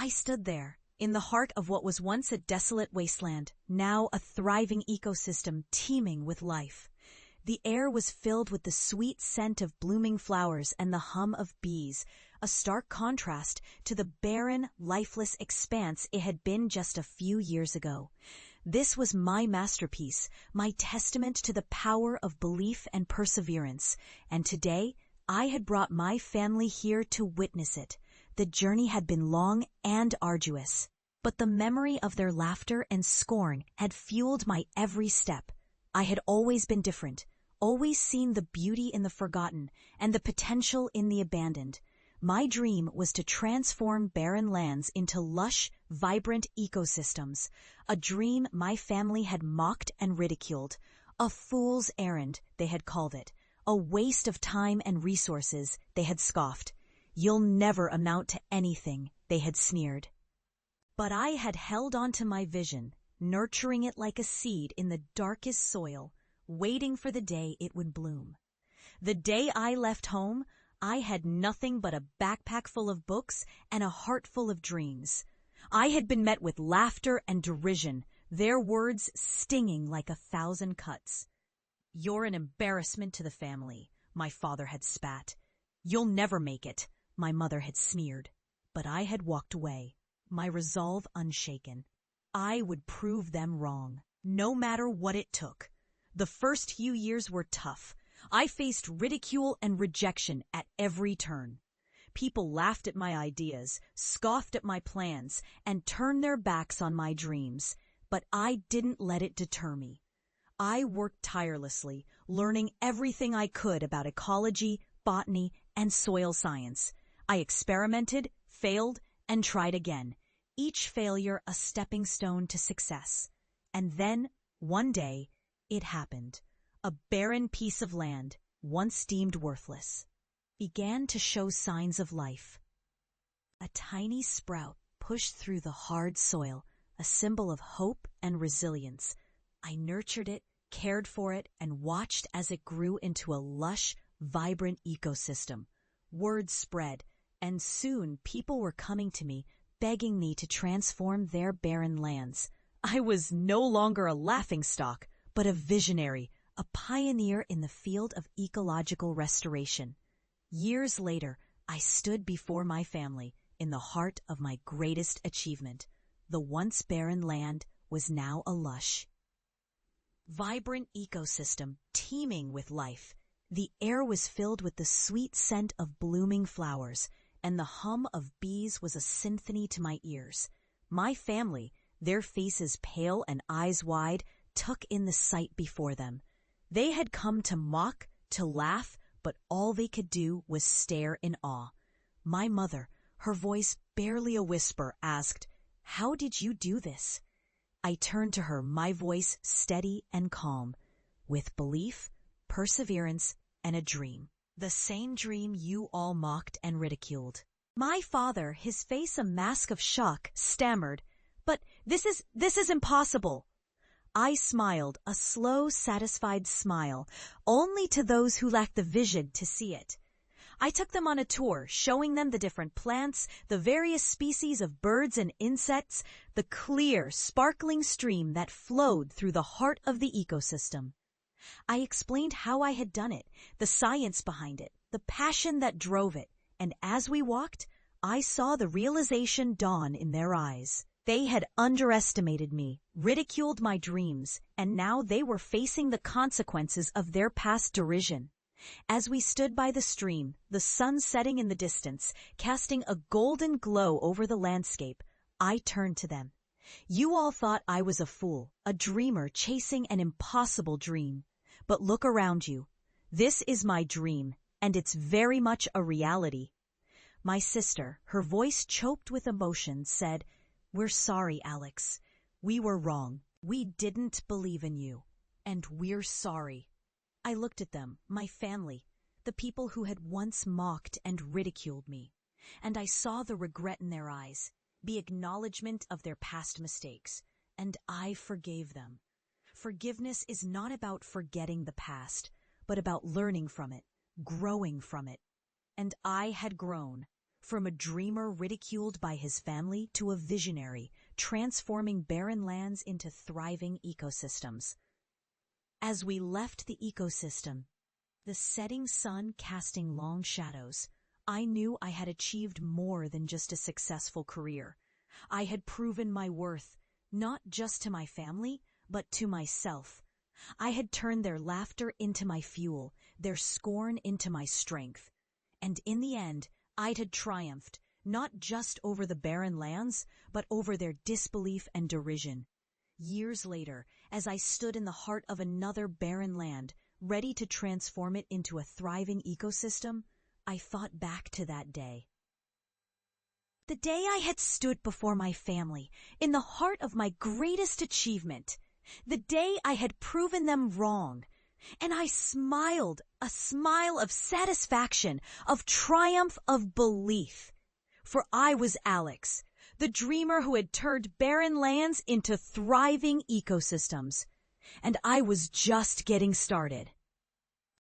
I stood there, in the heart of what was once a desolate wasteland, now a thriving ecosystem teeming with life. The air was filled with the sweet scent of blooming flowers and the hum of bees, a stark contrast to the barren, lifeless expanse it had been just a few years ago. This was my masterpiece, my testament to the power of belief and perseverance, and today I had brought my family here to witness it. The journey had been long and arduous, but the memory of their laughter and scorn had fueled my every step. I had always been different, always seen the beauty in the forgotten and the potential in the abandoned. My dream was to transform barren lands into lush, vibrant ecosystems, a dream my family had mocked and ridiculed. A fool's errand, they had called it, a waste of time and resources, they had scoffed. You'll never amount to anything, they had sneered. But I had held on to my vision, nurturing it like a seed in the darkest soil, waiting for the day it would bloom. The day I left home, I had nothing but a backpack full of books and a heart full of dreams. I had been met with laughter and derision, their words stinging like 1,000 cuts. "You're an embarrassment to the family," my father had spat. "You'll never make it," my mother had sneered. But I had walked away, my resolve unshaken. I would prove them wrong, no matter what it took. The first few years were tough. I faced ridicule and rejection at every turn. People laughed at my ideas, scoffed at my plans, and turned their backs on my dreams. But I didn't let it deter me. I worked tirelessly, learning everything I could about ecology, botany, and soil science. I experimented, failed, and tried again, each failure a stepping stone to success. And then, one day, it happened. A barren piece of land, once deemed worthless, began to show signs of life. A tiny sprout pushed through the hard soil, a symbol of hope and resilience. I nurtured it, cared for it, and watched as it grew into a lush, vibrant ecosystem. Word spread, and soon people were coming to me, begging me to transform their barren lands. I was no longer a laughingstock, but a visionary, a pioneer in the field of ecological restoration. Years later, I stood before my family in the heart of my greatest achievement. The once barren land was now a lush, vibrant ecosystem teeming with life. The air was filled with the sweet scent of blooming flowers, and the hum of bees was a symphony to my ears. My family, their faces pale and eyes wide, took in the sight before them. They had come to mock, to laugh, but all they could do was stare in awe. My mother, her voice barely a whisper, asked, "How did you do this?" I turned to her, my voice steady and calm, "With belief, perseverance, and a dream. The same dream you all mocked and ridiculed." My father, his face a mask of shock, stammered, "But this is impossible." I smiled, a slow, satisfied smile, only to those who lack the vision to see it. I took them on a tour, showing them the different plants, the various species of birds and insects, the clear, sparkling stream that flowed through the heart of the ecosystem. I explained how I had done it, the science behind it, the passion that drove it, and as we walked, I saw the realization dawn in their eyes. They had underestimated me, ridiculed my dreams, and now they were facing the consequences of their past derision. As we stood by the stream, the sun setting in the distance, casting a golden glow over the landscape, I turned to them. "You all thought I was a fool, a dreamer chasing an impossible dream. But look around you. This is my dream, and it's very much a reality." My sister, her voice choked with emotion, said, "We're sorry, Alex. We were wrong. We didn't believe in you. And we're sorry." I looked at them, my family, the people who had once mocked and ridiculed me, and I saw the regret in their eyes, the acknowledgement of their past mistakes, and I forgave them. Forgiveness is not about forgetting the past, but about learning from it, growing from it. And I had grown. from a dreamer ridiculed by his family to a visionary, transforming barren lands into thriving ecosystems. As we left the ecosystem, the setting sun casting long shadows, I knew I had achieved more than just a successful career. I had proven my worth, not just to my family, but to myself. I had turned their laughter into my fuel, their scorn into my strength. And in the end, I had triumphed, not just over the barren lands, but over their disbelief and derision. Years later, as I stood in the heart of another barren land, ready to transform it into a thriving ecosystem, I thought back to that day. The day I had stood before my family, in the heart of my greatest achievement. The day I had proven them wrong. And I smiled, a smile of satisfaction, of triumph, of belief. For I was Alex, the dreamer who had turned barren lands into thriving ecosystems. And I was just getting started.